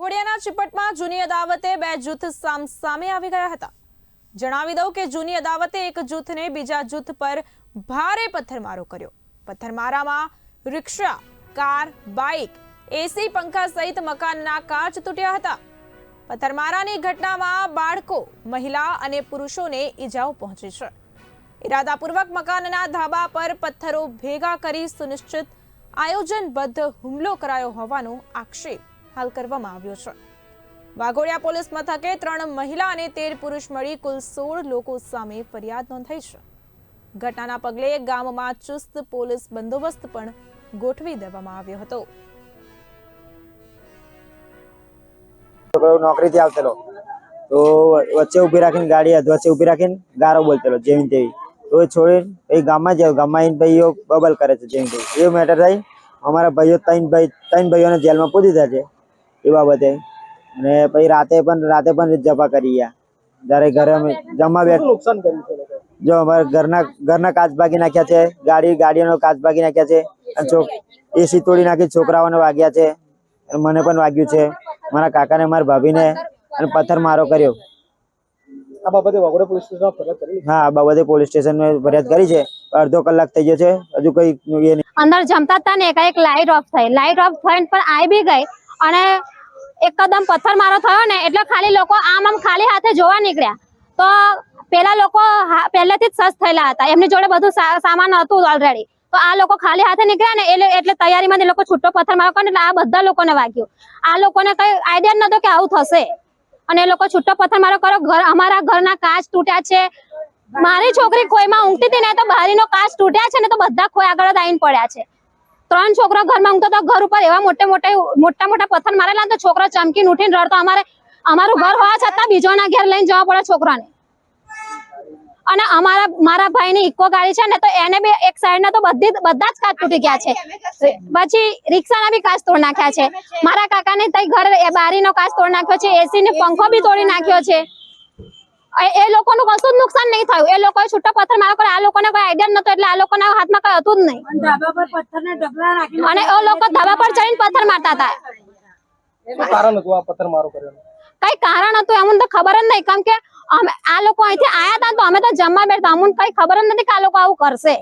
વાઘોડિયાના ચીપટમાં જૂની અદાવતે બે જૂથ સામે આવી ગયા હતા। જણાવી દઉં કે જૂની અદાવતે એક જૂથને બીજા જૂથ પર ભારે પથ્થરમારો કર્યો। પથ્થરમારામાં રિક્ષા, કાર, બાઇક, એસી, પંખા સહિત મકાનના કાચ તૂટ્યા હતા। પથ્થરમારાની ઘટનામાં બાળકો, મહિલા અને પુરુષોને ઈજાઓ પહોંચી છે। ઇરાદાપૂર્વક મકાનના ધાબા પર પથ્થરો ભેગા કરી સુનિશ્ચિત આયોજનબદ્ધ હુમલો કરાયો હોવાનો આક્ષેપ હાલ કરવામાં આવ્યો છે। વાઘોડિયા પોલીસ મથકે 3 મહિલા અને 13 પુરુષ મળી કુલ 16 લોકો સામે ફરિયાદ નોંધાઈ છે। ઘટનાના પગલે ગામમાં ચુસ્ત પોલીસ બંદોબસ્ત પણ ગોઠવી દેવામાં આવ્યો હતો। નોકરીથી આવતેલો તો વચ્ચે ઊભી રાખીને ગાડી વચ્ચે ઊભી રાખીને ગારો બોલતેલો જેવી તેવી તો છોડીને પછી ગામમાં આવીને ભાઈઓ બબલ કરે છે જેવી તેવી એ મેટર થઈ અમારા ભાઈઓ ત્રણ ભાઈઓને જેલમાં પૂરી થયા છે એ બાબતે। અને પછી રાતે પણ જપા કરી ગયા જ્યારે ઘરે અમે જમવા નુકસાન કર્યું છે। જો અમારા ઘરના કાચ ભાગી નાખ્યા છે, ગાડીઓનો કાચ ભાગી નાખ્યા છે અને એસી તોડી નાખી, છોકરાઓને વાગ્યા છે, મને પણ વાગ્યું છે, મારા કાકાને, મારા ભાભીને અને પથ્થર મારો કર્યો। આ બાબતે વાઘોડિયા પોલીસ સ્ટેશનમાં ફરિયાદ કરી? હા, આ બાબતે પોલીસ સ્ટેશનમાં ફરિયાદ કરી છે। અડધો કલાક થઈ ગયો છે, હજુ કઈ એ નહીં। અંદર જમતા હતા ને એક લાઈટ ઓફ થઈ પણ આવી બી ગઈ અને એકદમ પથ્થર મારો થયો ને એટલે ખાલી લોકો આમ ખાલી હાથે જોવા નીકળ્યા તો પેલા લોકો પહેલેથી જ સજ્જ થયેલા હતા, એમની જોડે બધું સામાન હતું ઓલરેડી। તો આ લોકો ખાલી હાથે નીકળ્યા ને એટલે તૈયારીમાં લોકો છૂટો પથ્થર મારો કરે એટલે આ બધા લોકોને વાગ્યું। આ લોકોને કઈ આઈડિયા નતો કે આવું થશે અને એ લોકો છૂટો પથ્થર મારો કર્યો। અમારા ઘરના કાચ તૂટ્યા છે, મારી છોકરી ખોઈમાં ઊંઘતી હતી ને તો બારીનો કાચ તૂટ્યા છે ને તો બધા ખોઈ આગળ જ આવીને પડ્યા છે। 3 છોકરા ઘરમાં ઊંઘતો તો ઘર ઉપર એવા મોટા પથ્થર મારેલા તો છોકરો ચમકીને ઉઠીને રડતો। અમારું ઘર હોવા છતાં બીજોના ઘેર લઈને જવા પડે છોકરાને। અને મારા ભાઈની ઇકો ગાડી છે ને તો એને બી એક સાઈડ ના તો બધા જ કાચ તૂટી ગયા છે, પછી રિક્ષાના બી કાચ તોડી નાખ્યા છે। મારા કાકાને તઈ ઘર બારીનો કાચ તોડી નાખ્યો છે, એસી ને પંખો બી તોડી નાખ્યો છે। એ લોકોનું કશું જ નુકસાન નહીં થયું, એ લોકોએ છૂટો પથ્થર મારો કર્યો। આ લોકોને કોઈ આઈડિયા નતો એટલે આ લોકોના હાથમાં કઈ હતું જ નહીં અને એ લોકો ધાબા પર ચડીને પથ્થર મારતા હતા। શું કારણ હતું આ પથ્થર મારો કર્યો? કઈ કારણ હતું એમને તો ખબર જ નહીં, કેમ કે આ લોકો અહીંથી આયા હતા તો અમે તો જમવા બેઠા, અમને કઈ ખબર જ નથી કે આ લોકો આવું કરશે।